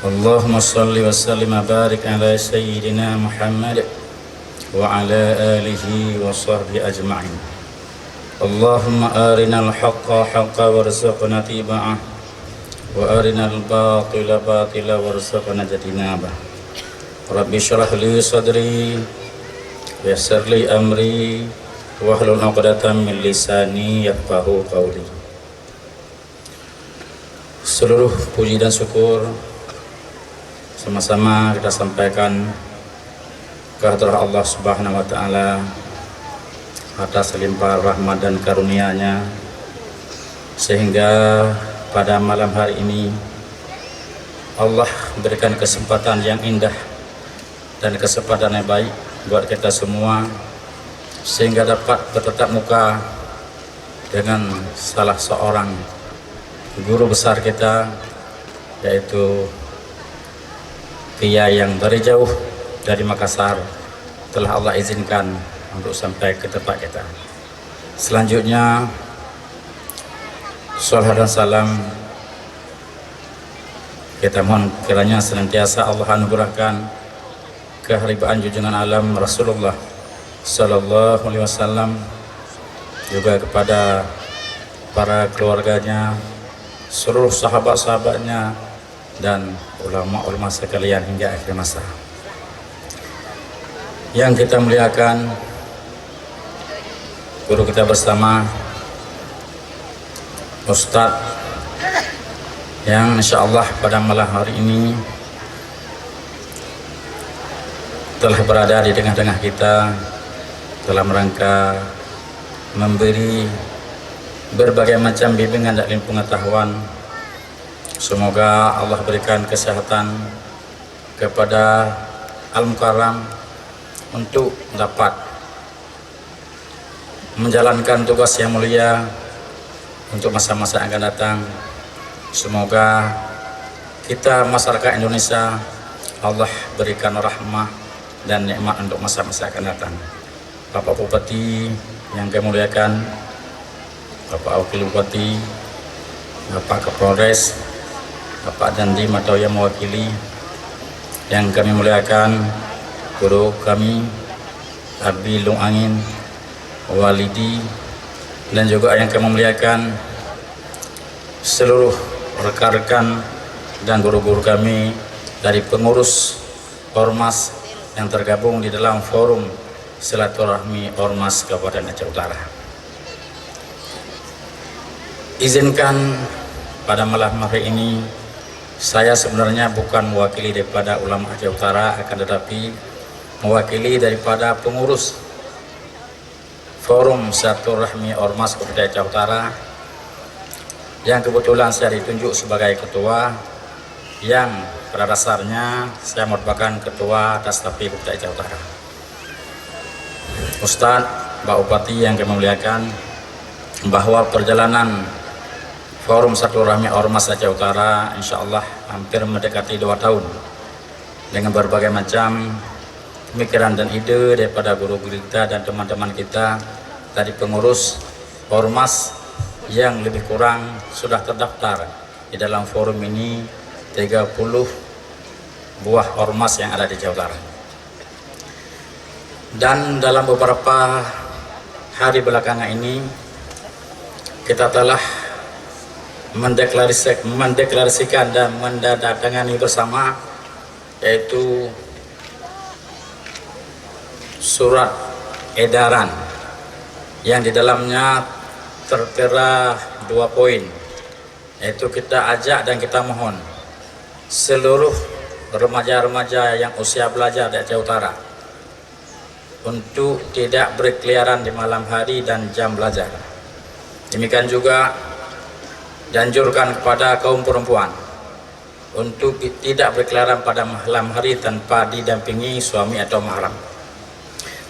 Allahumma salli wa sallim wa barik ala sayyidina Muhammad wa ala alihi wa sahbihi ajma'in. Allahumma arinal haqqa haqqa warzuqna tiba'ah wa arinal batila batila warzuqna jtinabah. Rabbi shrah li sadri wa yassir li amri wahlul 'uqdatam min lisani yafqahu qawli. Seluruh puji dan syukur sama-sama kita sampaikan kehadirat Allah Subhanahu wa taala atas limpah rahmat dan karunia-Nya, sehingga pada malam hari ini Allah berikan kesempatan yang indah dan kesempatan yang baik buat kita semua, sehingga dapat bertatap muka dengan salah seorang guru besar kita, yaitu Kiai yang dari jauh dari Makassar telah Allah izinkan untuk sampai ke tempat kita. Selanjutnya, salawat dan salam kita mohon kiranya senantiasa Allah anugerahkan keharibaan junjungan alam Rasulullah Sallallahu Alaihi Wasallam, juga kepada para keluarganya, seluruh sahabat-sahabatnya, dan ulama-ulama sekalian hingga akhir masa. Yang kita muliakan, guru kita bersama Ustadz yang insyaallah pada malam hari ini telah berada di tengah-tengah kita dalam rangka memberi berbagai macam bimbingan dan ilmu pengetahuan. Semoga Allah berikan kesehatan kepada Al-Mukarram untuk dapat menjalankan tugas yang mulia untuk masa-masa yang akan datang. Semoga kita masyarakat Indonesia Allah berikan rahmah dan nikmat untuk masa-masa yang akan datang. Bapak Bupati yang kami muliakan, Bapak Wakil Bupati, Bapak Kapolres, Bapak Dandim atau yang mewakili, yang kami muliakan guru kami Abi Lung Angin Walidi, dan juga yang kami muliakan seluruh rekan-rekan dan guru-guru kami dari pengurus Ormas yang tergabung di dalam forum silaturahmi Ormas Kabupaten Aceh Utara. Izinkan pada malam hari ini saya sebenarnya bukan mewakili daripada ulama Aceh Utara, akan tetapi mewakili daripada pengurus forum silaturahmi Ormas Kabupaten Aceh Utara, yang kebetulan saya ditunjuk sebagai ketua, yang pada dasarnya saya merupakan ketua atas tapi Kabupaten Aceh Utara. Ustadz, Pak Bupati yang kami muliakan, bahwa perjalanan Forum Silaturahmi Ormas Aceh Utara insya Allah hampir mendekati 2 tahun dengan berbagai macam pemikiran dan ide daripada guru-guru kita dan teman-teman kita dari pengurus Ormas yang lebih kurang sudah terdaftar di dalam forum ini 30 buah Ormas yang ada di Jawa Utara. Dan dalam beberapa hari belakangan ini kita telah mendeklarasikan dan menandatangani bersama, yaitu surat edaran yang di dalamnya tertera 2 poin, yaitu kita ajak dan kita mohon seluruh remaja-remaja yang usia belajar di Aceh Utara untuk tidak berkeliaran di malam hari dan jam belajar. Demikian juga dianjurkan kepada kaum perempuan untuk tidak berkeliaran pada malam hari tanpa didampingi suami atau mahram.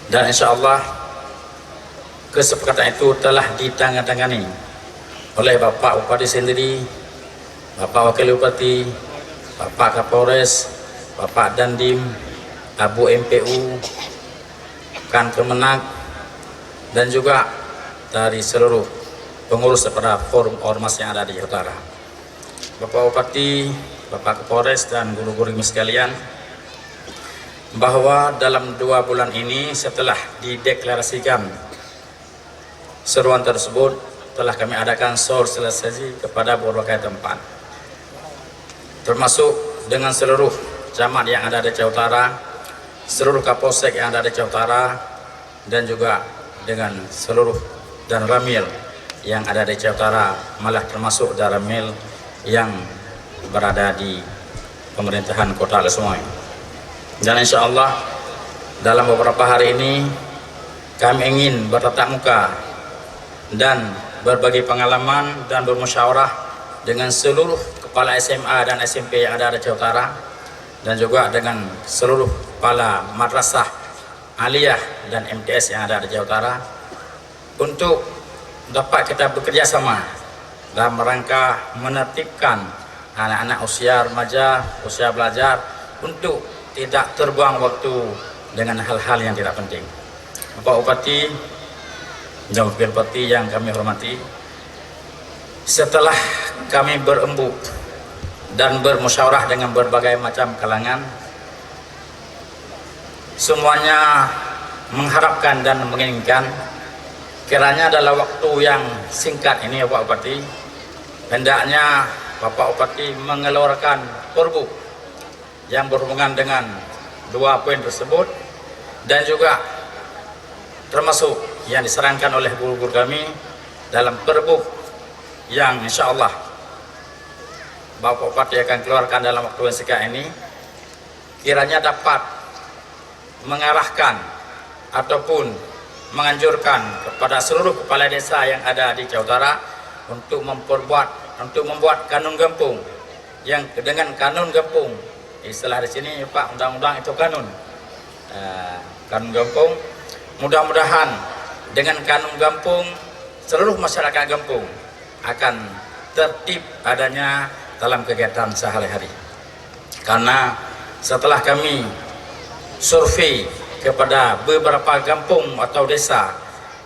Dan insya Allah kesepakatan itu telah ditandatangani oleh Bapak Bupati sendiri, Bapak Wakil Bupati, Bapak Kapolres, Bapak Dandim, Abu MPU, Kan Kemenag, dan juga dari seluruh pengurus pada forum ormas yang ada di Jawa Utara. Bapak Bupati Bapak Kapolres dan guru-guru sekalian, bahwa dalam 2 bulan ini setelah dideklarasikan seruan tersebut, telah kami adakan sosialisasi kepada berbagai tempat, termasuk dengan seluruh camat yang ada di Aceh Utara, seluruh kapolsek yang ada di Aceh Utara, dan juga dengan seluruh dan ramil yang ada di Aceh Utara, malah termasuk daramil yang berada di pemerintahan Kota Lesumoy. Dan insya Allah dalam beberapa hari ini kami ingin bertatap muka dan berbagi pengalaman dan bermusyawarah dengan seluruh kepala SMA dan SMP yang ada di Aceh Utara, dan juga dengan seluruh kepala madrasah aliyah dan MTS yang ada di Aceh Utara, untuk dapat kita bekerja sama dalam rangka menertibkan anak-anak usia remaja, usia belajar, untuk tidak terbuang waktu dengan hal-hal yang tidak penting. Bapak Bupati dan Wakil Bupati yang kami hormati, setelah kami berembuk dan bermusyawarah dengan berbagai macam kalangan, semuanya mengharapkan dan menginginkan kiranya dalam waktu yang singkat ini Bapak Bupati, hendaknya Bapak Bupati mengeluarkan perbu yang berhubungan dengan 2 poin tersebut, dan juga termasuk yang disarankan oleh guru-guru kami dalam perbu yang insya Allah Bapak Bupati akan keluarkan dalam waktu yang singkat ini, kiranya dapat mengarahkan ataupun menganjurkan kepada seluruh kepala desa yang ada di Aceh Utara untuk membuat kanun kampung, yang dengan kanun kampung, istilah di sini Pak, undang-undang itu kanun, kanun kampung. Mudah-mudahan dengan kanun kampung seluruh masyarakat kampung akan tertib adanya dalam kegiatan sehari-hari. Karena setelah kami survei kepada beberapa kampung atau desa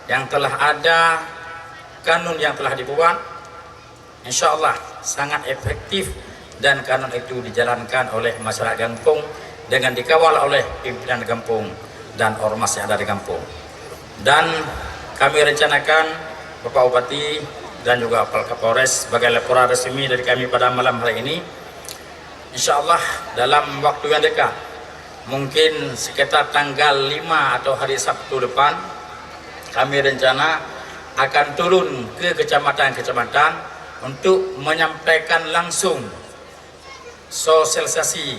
yang telah ada kanun yang telah dibuat, insya Allah sangat efektif, dan kanun itu dijalankan oleh masyarakat kampung dengan dikawal oleh pimpinan kampung dan ormas yang ada di kampung. Dan kami rencanakan Bapak Bupati dan juga Pak Kapolres sebagai laporan resmi dari kami pada malam hari ini, insya Allah dalam waktu yang dekat, mungkin sekitar tanggal 5 atau hari Sabtu depan, kami rencana akan turun ke kecamatan-kecamatan untuk menyampaikan langsung sosialisasi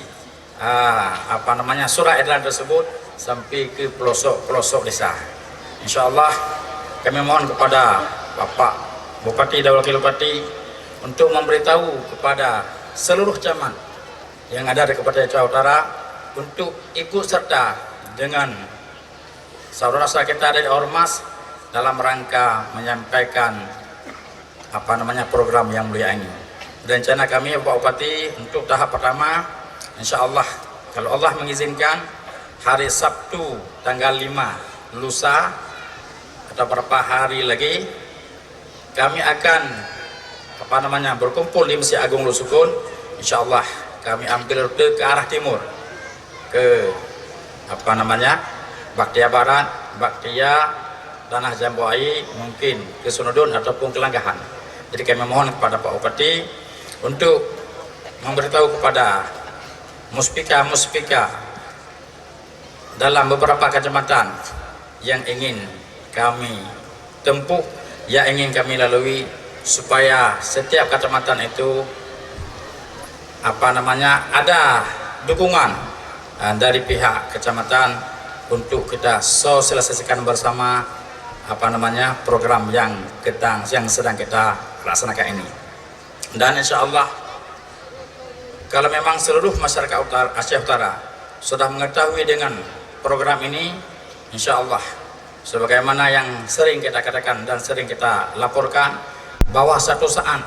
surat edaran tersebut sampai ke pelosok-pelosok desa. Insya Allah kami mohon kepada Bapak Bupati dan Wakil Bupati untuk memberitahu kepada seluruh camat yang ada di Kabupaten Aceh Utara untuk ikut serta dengan saudara-saudara kita dari Ormas dalam rangka menyampaikan program yang mulia ini. Rencana kami Bapak Bupati untuk tahap pertama, insya Allah kalau Allah mengizinkan, hari Sabtu tanggal 5 lusa atau beberapa hari lagi, kami akan berkumpul di Masjid Agung Lusukun. Insya Allah kami ambil rute ke arah timur, ke Baktia Barat, Baktia, Tanah Jambuai, mungkin ke Sunudun ataupun ke Langgahan. Jadi kami mohon kepada Pak Bupati untuk memberitahu kepada muspika dalam beberapa kecamatan yang ingin kami tempuh, yang ingin kami lalui, supaya setiap kecamatan itu ada dukungan dari pihak kecamatan untuk kita sosialisasikan bersama program yang sedang kita laksanakan ini. Dan insya Allah kalau memang seluruh masyarakat Aceh Utara sudah mengetahui dengan program ini, insya Allah sebagaimana yang sering kita katakan dan sering kita laporkan, bahwa satu saat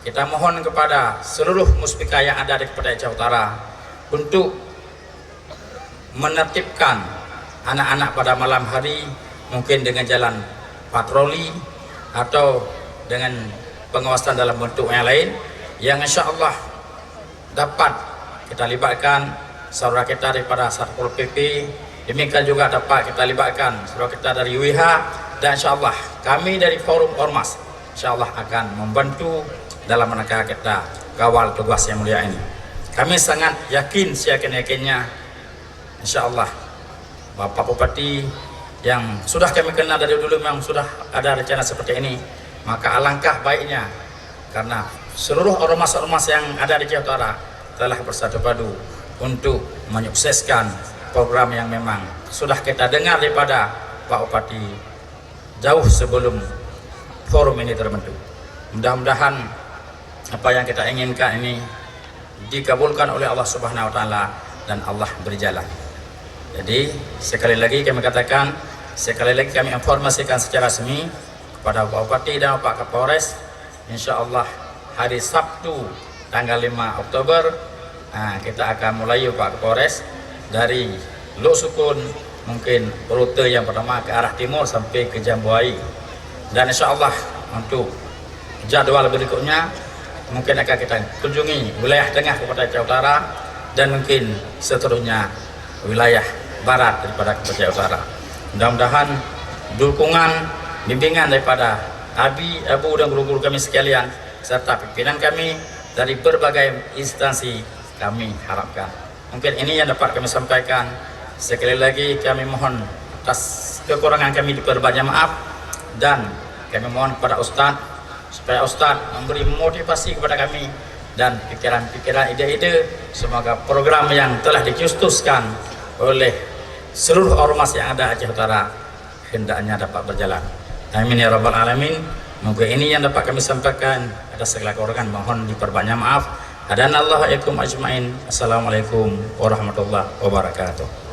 kita mohon kepada seluruh muspika yang ada di Kabupaten Aceh Utara untuk menertibkan anak-anak pada malam hari, mungkin dengan jalan patroli atau dengan pengawasan dalam bentuk yang lain, yang insya Allah dapat kita libatkan saudara kita daripada Satpol PP, demikian juga dapat kita libatkan saudara kita dari WH, dan insyaallah kami dari Forum Ormas insyaallah akan membantu dalam rangka kita kawal tugas yang mulia ini. Kami sangat yakin, seyakin-yakinnya insyaallah Bapak Bupati yang sudah kami kenal dari dulu memang sudah ada rencana seperti ini, maka alangkah baiknya karena seluruh ormas-ormas yang ada di Jawa Utara telah bersatu padu untuk menyukseskan program yang memang sudah kita dengar daripada Pak Bupati jauh sebelum forum ini terbentuk. Mudah-mudahan apa yang kita inginkan ini dikabulkan oleh Allah Subhanahu wa taala dan Allah berjalan. Jadi sekali lagi kami katakan, sekali lagi kami informasikan secara resmi kepada Pak Bupati dan Pak Kapolres, insya Allah hari Sabtu tanggal 5 Oktober kita akan mulai Pak Kapolres dari Lok Sukun, mungkin rute yang pertama ke arah timur sampai ke Jambuai, dan insya Allah untuk jadwal berikutnya mungkin akan kita kunjungi wilayah tengah Kabupaten Jawa Utara dan mungkin seterusnya wilayah barat daripada Kabupaten Jawa Utara. Mudah-mudahan dukungan bimbingan daripada Abi, Abu dan guru-guru kami sekalian serta pimpinan kami dari berbagai instansi kami harapkan. Mungkin ini yang dapat kami sampaikan. Sekali lagi kami mohon atas kekurangan kami diperbanyak maaf, dan kami mohon kepada Ustadz supaya Ustadz memberi motivasi kepada kami dan pikiran-pikiran, ide-ide, semoga program yang telah dicetuskan oleh seluruh ormas yang ada Aceh Utara hendaknya dapat berjalan. Amin ya rabbal alamin. Mungkin ini yang dapat kami sampaikan. Atas segala kekurangan mohon diperbanyak maaf. Hadanallahu ajmain. Assalamualaikum warahmatullahi wabarakatuh.